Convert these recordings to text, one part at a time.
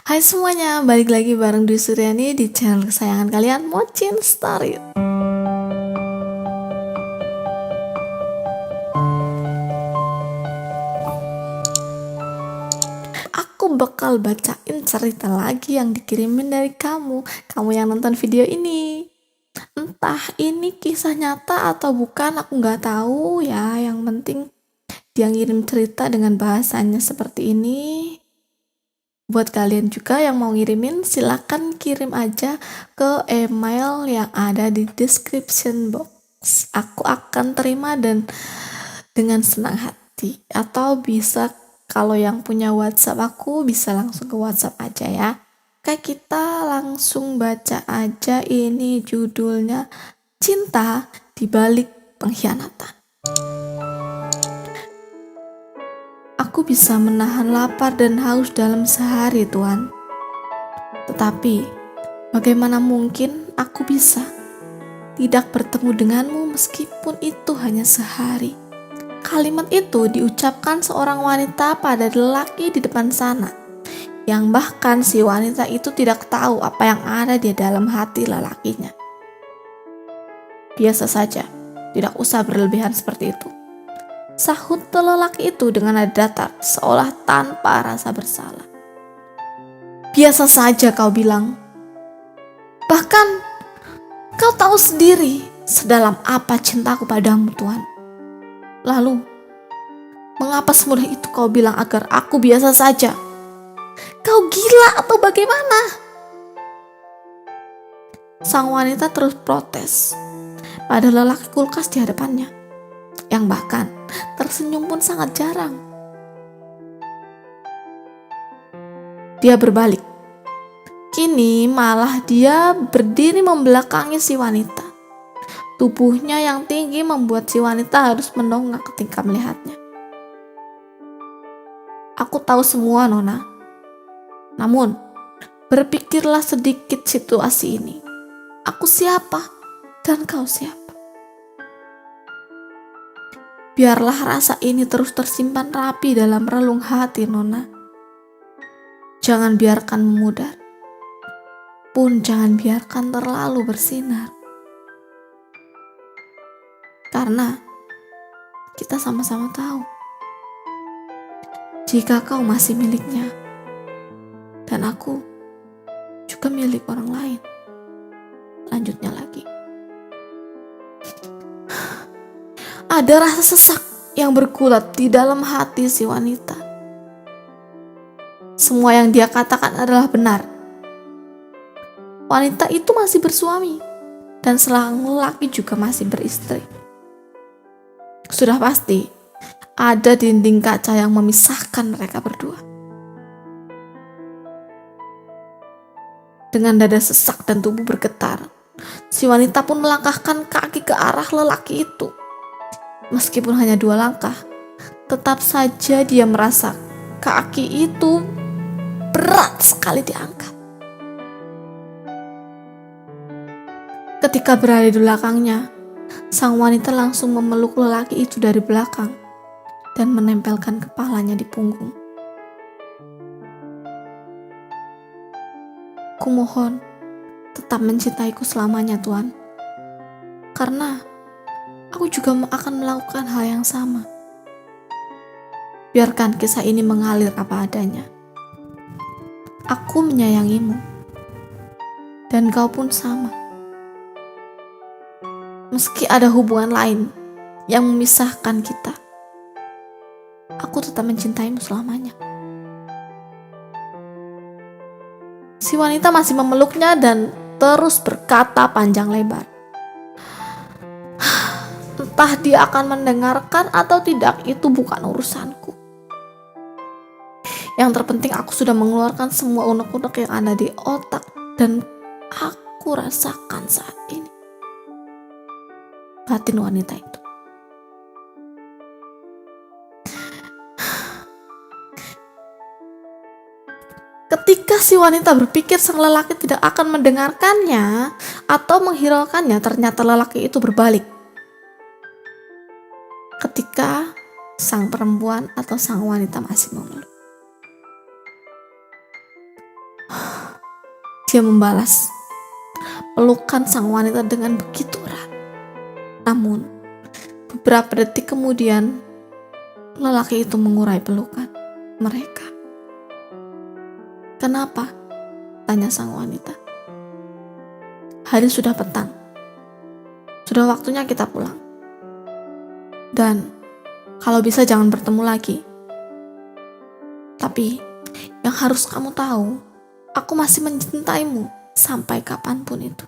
Hai semuanya, balik lagi bareng Dwi Suryani di channel kesayangan kalian, Mocin Story. Aku bakal bacain cerita lagi yang dikirimin dari kamu yang nonton video ini. Entah ini kisah nyata atau bukan, aku nggak tahu ya. Yang penting dia ngirim cerita dengan bahasanya seperti ini. Buat kalian juga yang mau ngirimin, silakan kirim aja ke email yang ada di description box. Aku akan terima dan dengan senang hati. Atau bisa kalau yang punya WhatsApp aku bisa langsung ke WhatsApp aja ya. Kayak kita langsung baca aja, ini judulnya Cinta di Balik Pengkhianatan. Aku bisa menahan lapar dan haus dalam sehari, Tuhan. Tetapi, bagaimana mungkin aku bisa tidak bertemu denganmu meskipun itu hanya sehari? Kalimat itu diucapkan seorang wanita pada lelaki di depan sana, yang bahkan si wanita itu tidak tahu apa yang ada di dalam hati lelakinya. Biasa saja, tidak usah berlebihan seperti itu, sahut lelaki itu dengan nada datar seolah tanpa rasa bersalah. Biasa saja kau bilang. Bahkan kau tahu sendiri sedalam apa cintaku padamu, Tuhan. Lalu, mengapa semudah itu kau bilang agar aku biasa saja? Kau gila atau bagaimana? Sang wanita terus protes pada lelaki kulkas di hadapannya, yang bahkan tersenyum pun sangat jarang. Dia berbalik. Kini malah dia berdiri membelakangi si wanita. Tubuhnya yang tinggi membuat si wanita harus mendongak ketika melihatnya. Aku tahu semua, Nona. Namun, berpikirlah sedikit situasi ini. Aku siapa dan kau siapa? Biarlah rasa ini terus tersimpan rapi dalam relung hati, Nona. Jangan biarkan memudar. Pun jangan biarkan terlalu bersinar. Karena kita sama-sama tahu, jika kau masih miliknya, dan aku juga milik orang lain. Lanjutnya lagi. Ada rasa sesak yang bergulat di dalam hati si wanita. Semua yang dia katakan adalah benar. Wanita itu masih bersuami, dan sang lelaki juga masih beristri. Sudah pasti ada dinding kaca yang memisahkan mereka berdua. Dengan dada sesak dan tubuh bergetar, si wanita pun melangkahkan kaki ke arah lelaki itu. Meskipun hanya 2 langkah, tetap saja dia merasa kaki itu berat sekali diangkat. Ketika berada di belakangnya, sang wanita langsung memeluk lelaki itu dari belakang dan menempelkan kepalanya di punggung. Kumohon, tetap mencintaiku selamanya, Tuan. Karena aku juga akan melakukan hal yang sama. Biarkan kisah ini mengalir apa adanya. Aku menyayangimu, dan kau pun sama. Meski ada hubungan lain yang memisahkan kita, aku tetap mencintaimu selamanya. Si wanita masih memeluknya dan terus berkata panjang lebar. Entah dia akan mendengarkan atau tidak, itu bukan urusanku. Yang terpenting aku sudah mengeluarkan semua unek-unek yang ada di otak dan aku rasakan saat ini. Batin wanita itu. Ketika si wanita berpikir sang lelaki tidak akan mendengarkannya atau menghiraukannya, ternyata lelaki itu berbalik. Ketika sang perempuan atau sang wanita masih memeluk. Dia membalas pelukan sang wanita dengan begitu erat. Namun, beberapa detik kemudian, lelaki itu mengurai pelukan mereka. "Kenapa?" tanya sang wanita. "Hari sudah petang. Sudah waktunya kita pulang. Dan kalau bisa jangan bertemu lagi. Tapi yang harus kamu tahu, aku masih mencintaimu sampai kapanpun itu."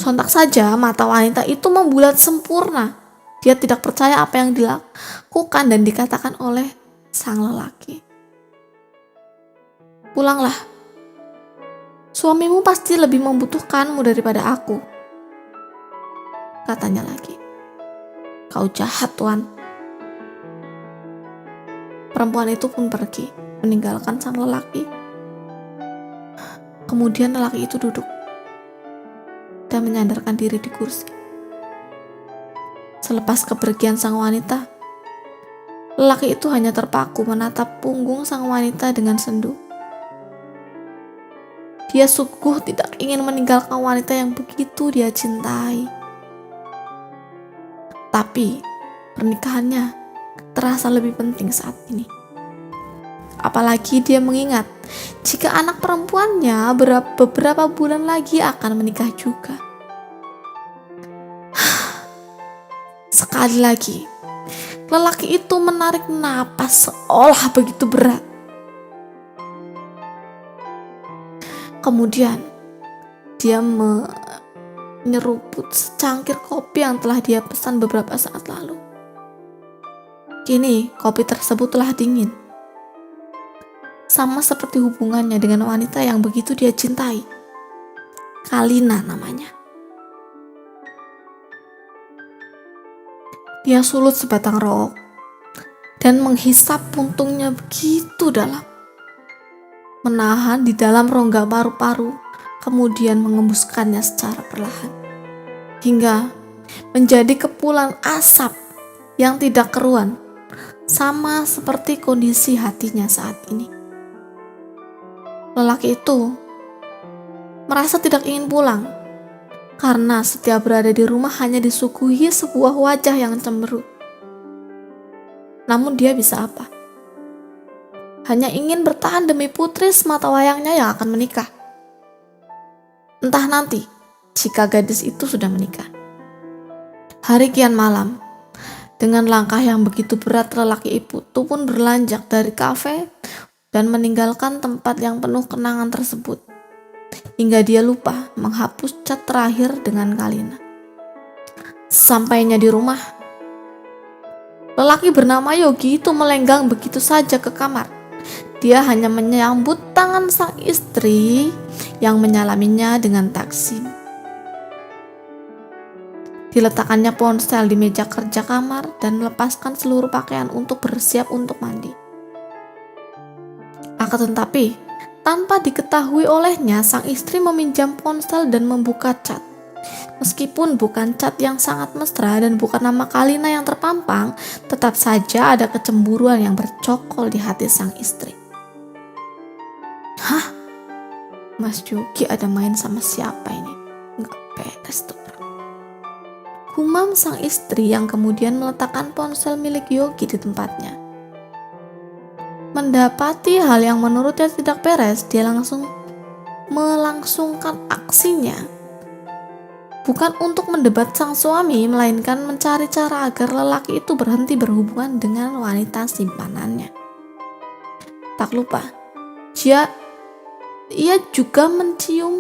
Sontak saja mata wanita itu membulat sempurna. Dia tidak percaya apa yang dilakukan dan dikatakan oleh sang lelaki. "Pulanglah. Suamimu pasti lebih membutuhkanmu daripada aku," katanya lagi. "Kau jahat, Tuan." Perempuan itu pun pergi, meninggalkan sang lelaki. Kemudian lelaki itu duduk dan menyandarkan diri di kursi. Selepas kepergian sang wanita, lelaki itu hanya terpaku menatap punggung sang wanita dengan sendu. Dia sungguh tidak ingin meninggalkan wanita yang begitu dia cintai. Tapi pernikahannya terasa lebih penting saat ini. Apalagi dia mengingat jika anak perempuannya beberapa bulan lagi akan menikah juga. Sekali lagi, lelaki itu menarik napas seolah begitu berat. Kemudian, dia menyeruput secangkir kopi yang telah dia pesan beberapa saat lalu. Kini, kopi tersebut telah dingin. Sama seperti hubungannya dengan wanita yang begitu dia cintai. Kalina namanya. Dia sulut sebatang rokok dan menghisap puntungnya begitu dalam. Menahan di dalam rongga paru-paru, kemudian mengembuskannya secara perlahan. Hingga menjadi kepulan asap yang tidak keruan, sama seperti kondisi hatinya saat ini. Lelaki itu merasa tidak ingin pulang, karena setiap berada di rumah hanya disuguhi sebuah wajah yang cemberut. Namun dia bisa apa? Hanya ingin bertahan demi putri semata wayangnya yang akan menikah. Entah nanti, jika gadis itu sudah menikah. Hari kian malam, dengan langkah yang begitu berat lelaki itu pun berlanjak dari kafe dan meninggalkan tempat yang penuh kenangan tersebut. Hingga dia lupa menghapus cat terakhir dengan Kalina. Sampainya di rumah, lelaki bernama Yogi itu melenggang begitu saja ke kamar. Dia hanya menyambut tangan sang istri yang menyalaminya dengan taksim. Diletakkannya ponsel di meja kerja kamar dan melepaskan seluruh pakaian untuk bersiap untuk mandi. Akan tetapi, tanpa diketahui olehnya, sang istri meminjam ponsel dan membuka cat. Meskipun bukan cat yang sangat mesra dan bukan nama Kalina yang terpampang, tetap saja ada kecemburuan yang bercokol di hati sang istri. "Hah? Mas Yogi ada main sama siapa ini? Nggak beres tuh." Gumam sang istri yang kemudian meletakkan ponsel milik Yogi di tempatnya. Mendapati hal yang menurutnya tidak beres, dia langsung melangsungkan aksinya. Bukan untuk mendebat sang suami, melainkan mencari cara agar lelaki itu berhenti berhubungan dengan wanita simpanannya. Tak lupa, ia juga mencium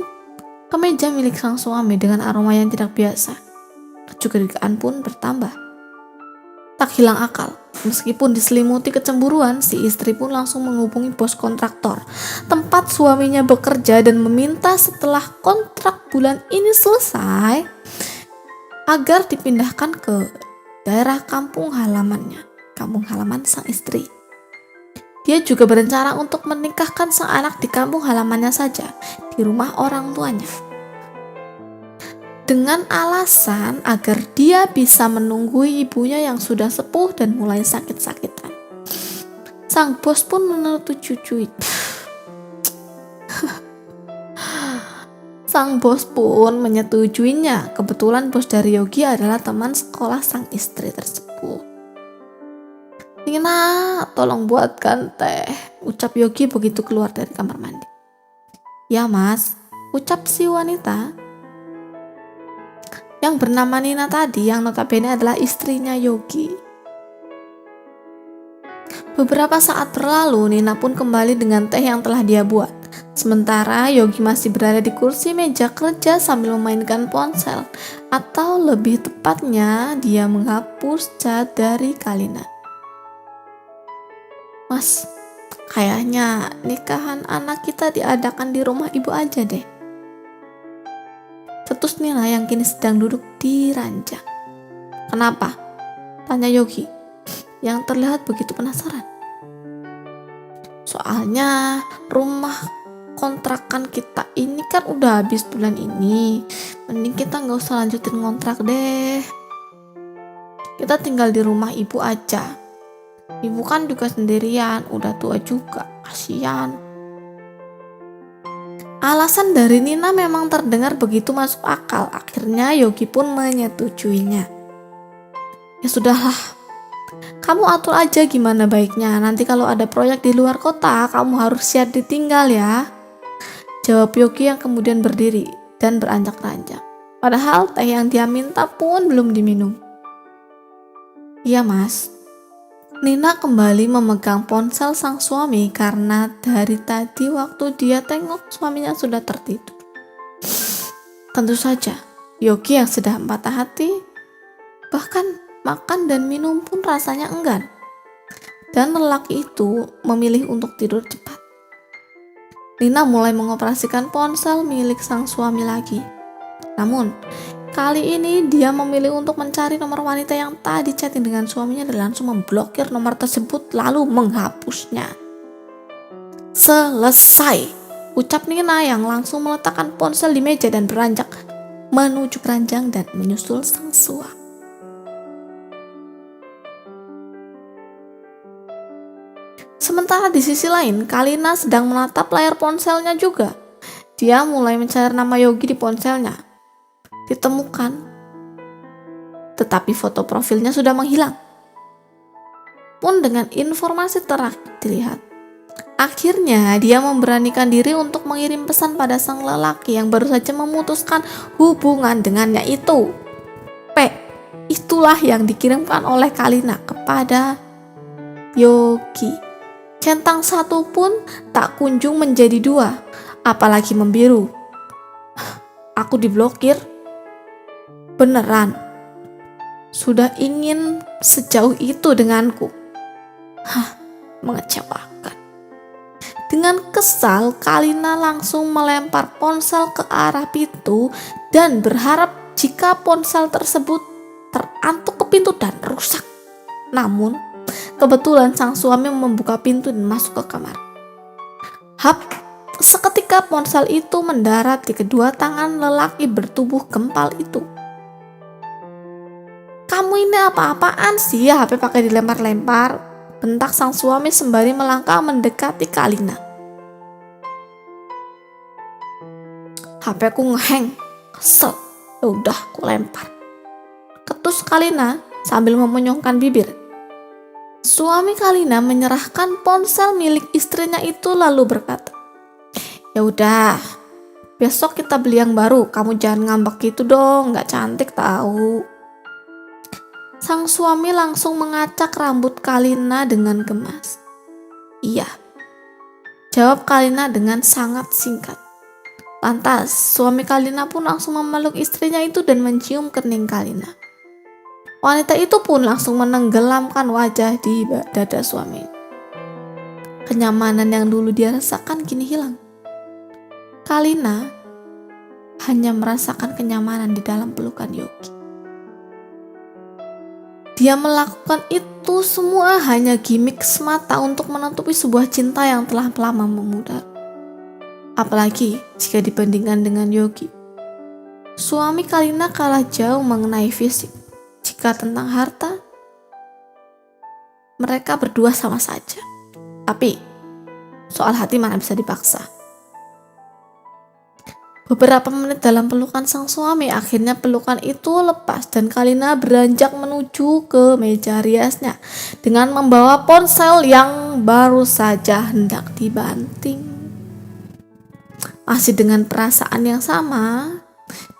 kemeja milik sang suami dengan aroma yang tidak biasa. Kecurigaan pun bertambah. Tak hilang akal, meskipun diselimuti kecemburuan, si istri pun langsung menghubungi bos kontraktor tempat suaminya bekerja dan meminta setelah kontrak bulan ini selesai agar dipindahkan ke daerah kampung halaman sang istri. Dia juga berencana untuk menikahkan sang anak di kampung halamannya saja, di rumah orang tuanya, dengan alasan agar dia bisa menunggui ibunya yang sudah sepuh dan mulai sakit-sakitan. Sang bos pun menyetujui. Sang bos pun menyetujuinya. Kebetulan bos dari Yogi adalah teman sekolah sang istri tersebut. "Nina, tolong buatkan teh," ucap Yogi begitu keluar dari kamar mandi. "Ya mas," ucap si wanita yang bernama Nina tadi, yang notabene adalah istrinya Yogi. Beberapa saat berlalu, Nina pun kembali dengan teh yang telah dia buat. Sementara Yogi masih berada di kursi meja kerja sambil memainkan ponsel, atau lebih tepatnya dia menghapus chat dari Kalina. "Mas, kayaknya nikahan anak kita diadakan di rumah ibu aja deh," cetus Nina yang kini sedang duduk di ranjang. "Kenapa?" tanya Yogi yang terlihat begitu penasaran. "Soalnya rumah kontrakan kita ini kan udah habis bulan ini. Mending kita gak usah lanjutin kontrak deh. Kita tinggal di rumah ibu aja. Ibu kan juga sendirian, udah tua juga, kasihan." Alasan dari Nina memang terdengar begitu masuk akal. Akhirnya Yogi pun menyetujuinya. "Ya sudahlah, kamu atur aja gimana baiknya. Nanti kalau ada proyek di luar kota, kamu harus siap ditinggal ya," jawab Yogi yang kemudian berdiri dan beranjak-ranjak. Padahal teh yang dia minta pun belum diminum. "Iya mas." Nina kembali memegang ponsel sang suami karena dari tadi waktu dia tengok suaminya sudah tertidur. Tentu saja, Yogi yang sudah patah hati, bahkan makan dan minum pun rasanya enggan. Dan lelaki itu memilih untuk tidur cepat. Nina mulai mengoperasikan ponsel milik sang suami lagi. Namun, kali ini dia memilih untuk mencari nomor wanita yang tadi chatting dengan suaminya dan langsung memblokir nomor tersebut lalu menghapusnya. "Selesai," ucap Nina yang langsung meletakkan ponsel di meja dan beranjak menuju keranjang dan menyusul sang suami. Sementara di sisi lain, Kalina sedang menatap layar ponselnya juga. Dia mulai mencari nama Yogi di ponselnya. Ditemukan, tetapi foto profilnya sudah menghilang. Pun dengan informasi terakhir dilihat. Akhirnya dia memberanikan diri untuk mengirim pesan pada sang lelaki yang baru saja memutuskan hubungan dengannya itu. Itulah yang dikirimkan oleh Kalina kepada Yogi. Centang satu pun tak kunjung menjadi dua, apalagi membiru. "Aku diblokir? Beneran? Sudah ingin sejauh itu denganku? Mengecewakan." Dengan kesal, Kalina langsung melempar ponsel ke arah pintu dan berharap jika ponsel tersebut terantuk ke pintu dan rusak. Namun, kebetulan sang suami membuka pintu dan masuk ke kamar. Seketika ponsel itu mendarat di kedua tangan lelaki bertubuh gempal itu. "Kamu ini apa-apaan sih ya, HP pakai dilempar-lempar?" bentak sang suami sembari melangkah mendekati Kalina. "HP ku ngeheng, kesel, yaudah ku lempar," ketus Kalina sambil memenyongkan bibir. Suami Kalina menyerahkan ponsel milik istrinya itu lalu berkata, "Ya udah, besok kita beli yang baru. Kamu jangan ngambek gitu dong, nggak cantik tahu." Sang suami langsung mengacak rambut Kalina dengan gemas. "Iya," jawab Kalina dengan sangat singkat. Lantas, suami Kalina pun langsung memeluk istrinya itu dan mencium kening Kalina. Wanita itu pun langsung menenggelamkan wajah di dada suami. Kenyamanan yang dulu dia rasakan kini hilang. Kalina hanya merasakan kenyamanan di dalam pelukan Yogi. Dia melakukan itu semua hanya gimmick semata untuk menutupi sebuah cinta yang telah lama memudar. Apalagi jika dibandingkan dengan Yogi. Suami Kalina kalah jauh mengenai fisik. Jika tentang harta, mereka berdua sama saja. Tapi soal hati mana bisa dipaksa. Beberapa menit dalam pelukan sang suami, akhirnya pelukan itu lepas dan Kalina beranjak menuju ke meja riasnya dengan membawa ponsel yang baru saja hendak dibanting. Masih dengan perasaan yang sama,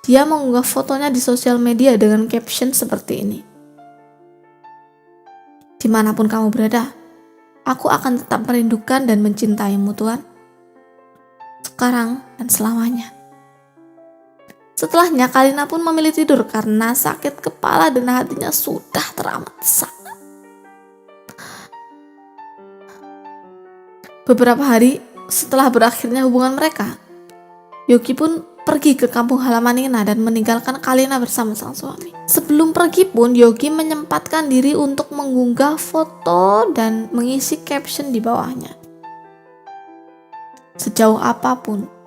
dia mengunggah fotonya di sosial media dengan caption seperti ini. Dimanapun kamu berada, aku akan tetap merindukan dan mencintaimu Tuhan. Sekarang dan selamanya. Setelahnya Kalina pun memilih tidur karena sakit kepala dan hatinya sudah teramat sangat. Beberapa hari setelah berakhirnya hubungan mereka, Yogi pun pergi ke kampung halaman Nina dan meninggalkan Kalina bersama sang suami. Sebelum pergi pun Yogi menyempatkan diri untuk mengunggah foto dan mengisi caption di bawahnya. Sejauh apapun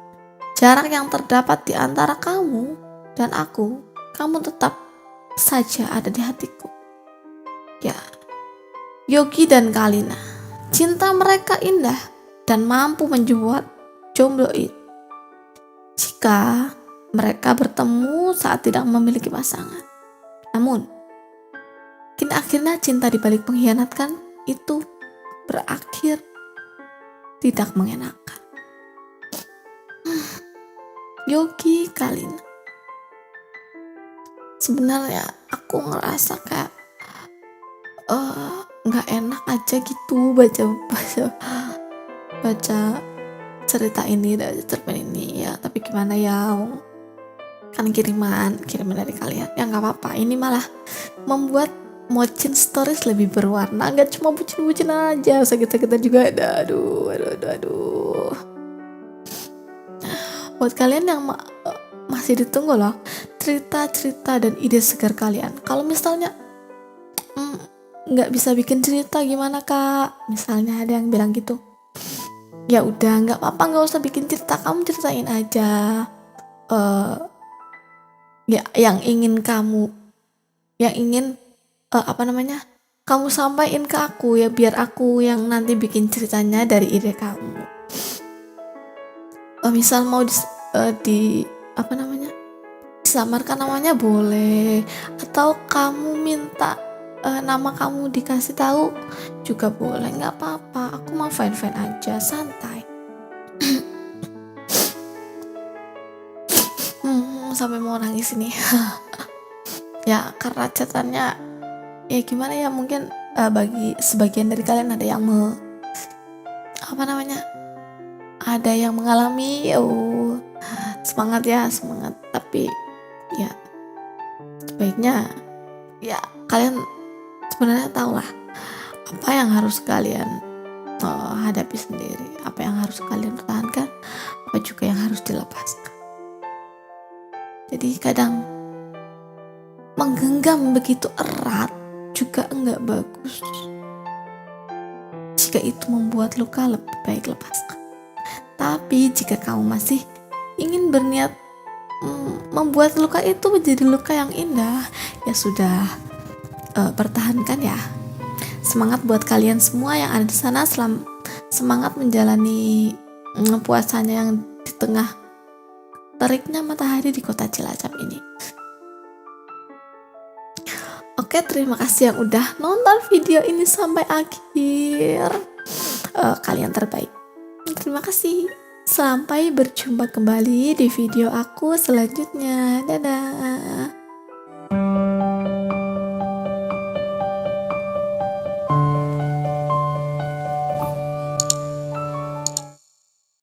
jarak yang terdapat di antara kamu dan aku, kamu tetap saja ada di hatiku. Ya, Yogi dan Kalina, cinta mereka indah dan mampu membuat jomblo itu. Jika mereka bertemu saat tidak memiliki pasangan. Namun, kini akhirnya cinta dibalik pengkhianatan itu berakhir tidak mengenakan. Yogi Kalina. Sebenarnya aku ngerasa kayak nggak enak aja gitu baca cerita ini dari cerpen ini ya, tapi gimana ya, kan kiriman dari kalian ya, nggak apa-apa. Ini malah membuat Mochin Stories lebih berwarna, nggak cuma bucin-bucin aja, sakit-sakitan juga ada. Aduh. Buat kalian yang masih ditunggu loh cerita-cerita dan ide segar kalian. Kalau misalnya nggak bisa bikin cerita gimana kak, misalnya ada yang bilang gitu, ya udah nggak apa-apa, nggak usah bikin cerita, kamu ceritain aja ya yang ingin kamu kamu sampaikan ke aku ya, biar aku yang nanti bikin ceritanya dari ide kamu. Misal mau disamarkan namanya boleh, atau kamu minta nama kamu dikasih tahu juga boleh, nggak apa-apa, aku mau fine aja, santai. Sampai mau nangis ini. Ya karena catatannya ya gimana ya, mungkin bagi sebagian dari kalian ada yang ada yang mengalami. Semangat, tapi ya sebaiknya ya kalian sebenarnya tahu lah apa yang harus kalian hadapi sendiri, apa yang harus kalian pertahankan, apa juga yang harus dilepaskan. Jadi kadang menggenggam begitu erat juga enggak bagus. Jika itu membuat luka, lebih baik lepaskan. Tapi jika kamu masih ingin berniat membuat luka itu menjadi luka yang indah, ya sudah, pertahankan ya. Semangat buat kalian semua yang ada di sana, semangat menjalani puasanya yang di tengah teriknya matahari di kota Cilacap ini. Oke, terima kasih yang udah nonton video ini sampai akhir. Kalian terbaik. Terima kasih. Sampai berjumpa kembali di video aku selanjutnya. Dadah.